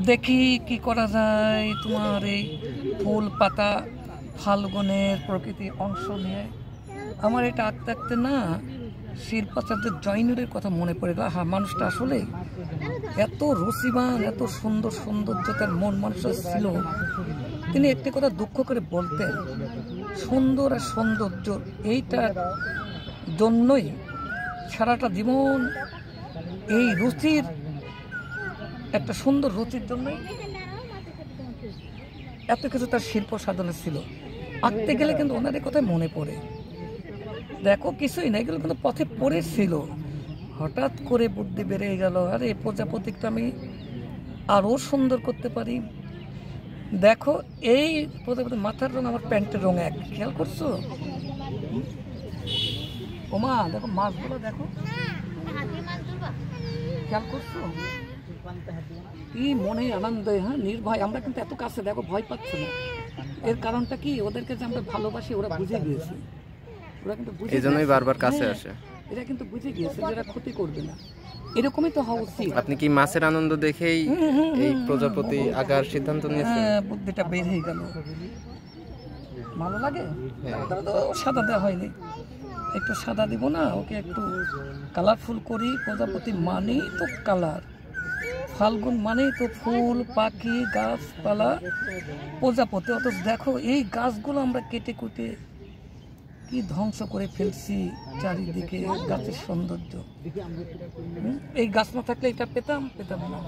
দেখি কি করা যায় তোমার এই ফুল পাতা ফাল্গুনের প্রকৃতি অংশ নিয়ে। আমার এটা আঁকতে আঁকতে না শিল্পাচার্যের জয়নুরের কথা মনে পড়ে গেল। হ্যাঁ, মানুষটা আসলে এত রুচিবান, এত সুন্দর সৌন্দর্য তার মন মানুষের ছিল। তিনি একটি কথা দুঃখ করে বলতেন, সুন্দর আর সৌন্দর্য এইটার জন্যই সারাটা জীবন এই রুচির একটা সুন্দর রুচির জন্যই এত কিছু তার শিল্প সাধনা ছিল। আঁকতে গেলে কিন্তু ওনার কথাই মনে পড়ে। দেখো কিছুই না, এগুলো কিন্তু পথে পড়েছিল, হঠাৎ করে বুদ্ধি বেড়ে গেল, আরে প্রজাপতিটা আমি আরও সুন্দর করতে পারি। দেখো এই প্রজাপতি মাথার রং আমার প্যান্টের রং এক, খেয়াল করছো? ওমা দেখো মাছগুলো, দেখো খেয়াল করছো? কি মনে আনন্দ। হ্যাঁ, নির্ভয় আমরা কিন্তু এত কাছে, দেখো ভয় পাচ্ছে না। এর কারণটা কি, ওদেরকে যে আমরা ভালোবাসি ওরা বুঝে গিয়েছে। ওরা কিন্তু বুঝে, এজন্যই বারবার কাছে আসে। এরা কিন্তু বুঝে গিয়েছে যে এরা ক্ষতি করবে না। এরকমই তো হওয়া উচিত। আপনি কি মাছের আনন্দ দেখেই এই প্রজাপতি আঁকার সিদ্ধান্ত নিয়েছেন? হ্যাঁ, বুদ্ধিটা বের হয়ে গেল। ভালো লাগে। সাদা দেওয়া হয়নি, একটু সাদা দিব না, ওকে একটু কালারফুল করি। প্রজাপতি মানেই তো কালার, ফাল্গুন মানেই তো ফুল পাখি গাছপালা, প্রজাপতি। অথচ দেখো এই গাছগুলো আমরা কেটে কুটে কি ধ্বংস করে ফেলছি চারিদিকে, গাছের সৌন্দর্য। এই গাছ না থাকলে এটা পেতাম না।